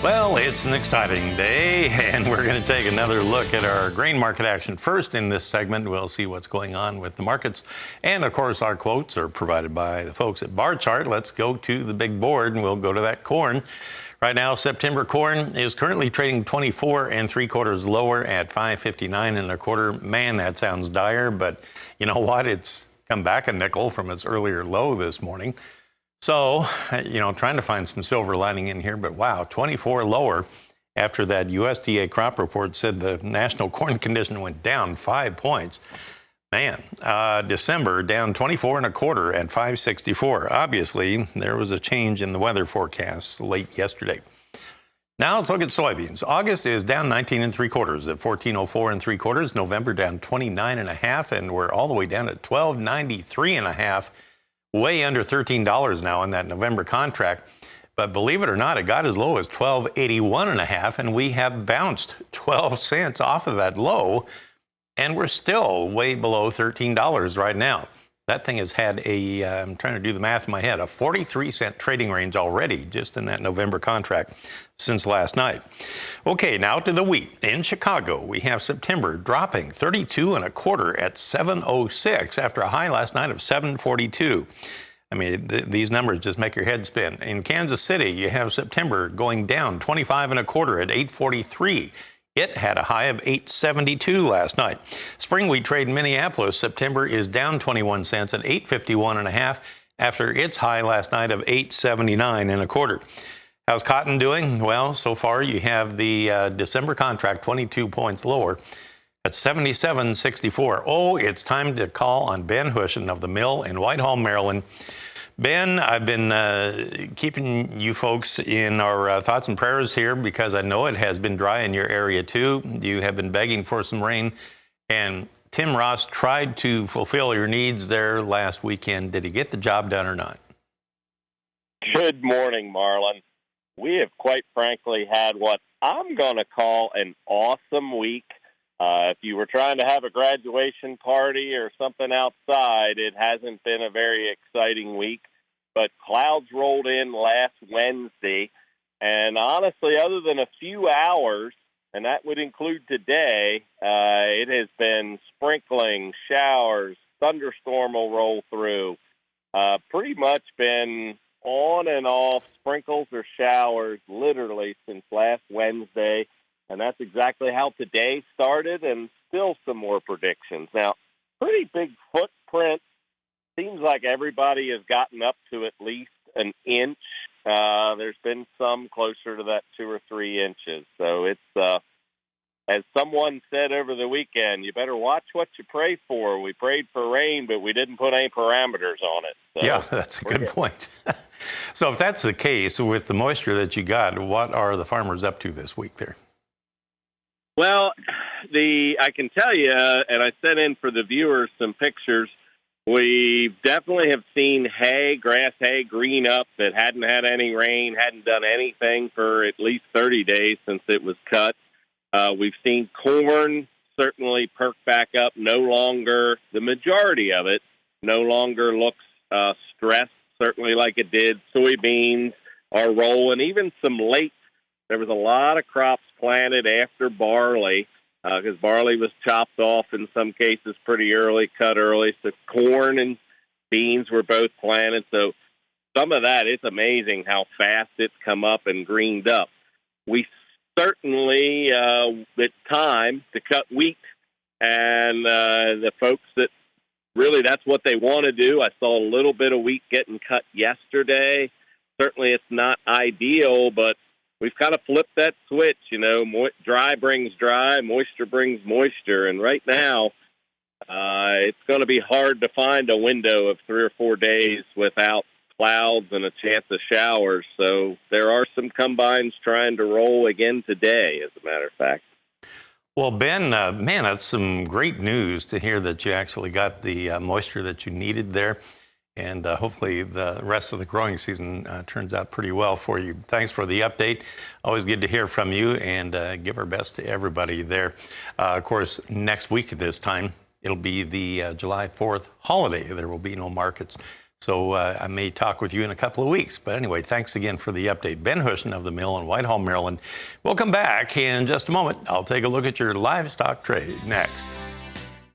Well, it's an exciting day, and we're going to take another look at our grain market action. First, in this segment, we'll see what's going on with the markets. And, of course, our quotes are provided by the folks at Bar Chart. Let's go to the big board, and we'll go to that corn. Right now, September corn is currently trading 24 3/4 lower at 5.59 1/4. Man, that sounds dire, but you know what? It's come back a nickel from its earlier low this morning. So, trying to find some silver lining in here, but wow, 24 lower after that USDA crop report said the national corn condition went down 5 points. Man, December down 24 1/4 at 5.64. Obviously, there was a change in the weather forecast late yesterday. Now let's look at soybeans. August is down 19 3/4 at 14.04 3/4. November down 29 1/2, and we're all the way down at 12.93 1/2. Way under $13 now in that November contract. But believe it or not, it got as low as 12.81 1/2, and we have bounced 12 cents off of that low, and we're still way below $13 right now. That thing has had I'm trying to do the math in my head, a 43-cent trading range already just in that November contract since last night. Okay, now to the wheat. In Chicago, we have September dropping 32 1/4 at 7.06 after a high last night of 7.42. I mean, these numbers just make your head spin. In Kansas City, you have September going down 25 1/4 at 8.43. It had a high of 8.72 last night. Spring wheat trade in Minneapolis, September is down 21 cents at 8.51 1/2 after its high last night of 8.79 1/4. How's cotton doing? Well, so far you have the December contract 22 points lower at 77.64. Oh, it's time to call on Ben Hushon of the mill in Whitehall, Maryland. Ben, I've been keeping you folks in our thoughts and prayers here because I know it has been dry in your area too. You have been begging for some rain, and Tim Ross tried to fulfill your needs there last weekend. Did he get the job done or not? Good morning, Marlin. We have quite frankly had what I'm going to call an awesome week. If you were trying to have a graduation party or something outside, it hasn't been a very exciting week. But clouds rolled in last Wednesday, and honestly, other than a few hours, and that would include today, it has been sprinkling, showers, thunderstorm will roll through. Pretty much been on and off sprinkles or showers literally since last Wednesday. And that's exactly how today started, and still some more predictions. Now, pretty big footprint. Seems like everybody has gotten up to at least an inch. There's been some closer to that 2 or 3 inches. So it's, as someone said over the weekend, you better watch what you pray for. We prayed for rain, but we didn't put any parameters on it. So yeah, that's a good point. So if that's the case, with the moisture that you got, what are the farmers up to this week there? Well, I can tell you, and I sent in for the viewers some pictures, we definitely have seen grass hay, green up that hadn't had any rain, hadn't done anything for at least 30 days since it was cut. We've seen corn certainly perk back up, the majority of it no longer looks stressed, certainly like it did. Soybeans are rolling, even some late. There was a lot of crops planted after barley because barley was chopped off in some cases pretty early, cut early. So corn and beans were both planted. So some of that, it's amazing how fast it's come up and greened up. We certainly, it's time to cut wheat. And the folks that really that's what they want to do. I saw a little bit of wheat getting cut yesterday. Certainly it's not ideal, but we've kind of flipped that switch, dry brings dry, moisture brings moisture. And right now, it's going to be hard to find a window of 3 or 4 days without clouds and a chance of showers. So there are some combines trying to roll again today, as a matter of fact. Well, Ben, man, that's some great news to hear that you actually got the moisture that you needed there. And hopefully the rest of the growing season turns out pretty well for you. Thanks for the update. Always good to hear from you, and give our best to everybody there. Of course, next week at this time, it'll be the July 4th holiday. There will be no markets. So I may talk with you in a couple of weeks. But anyway, thanks again for the update. Ben Hushon of the mill in Whitehall, Maryland. We'll come back in just a moment. I'll take a look at your livestock trade next.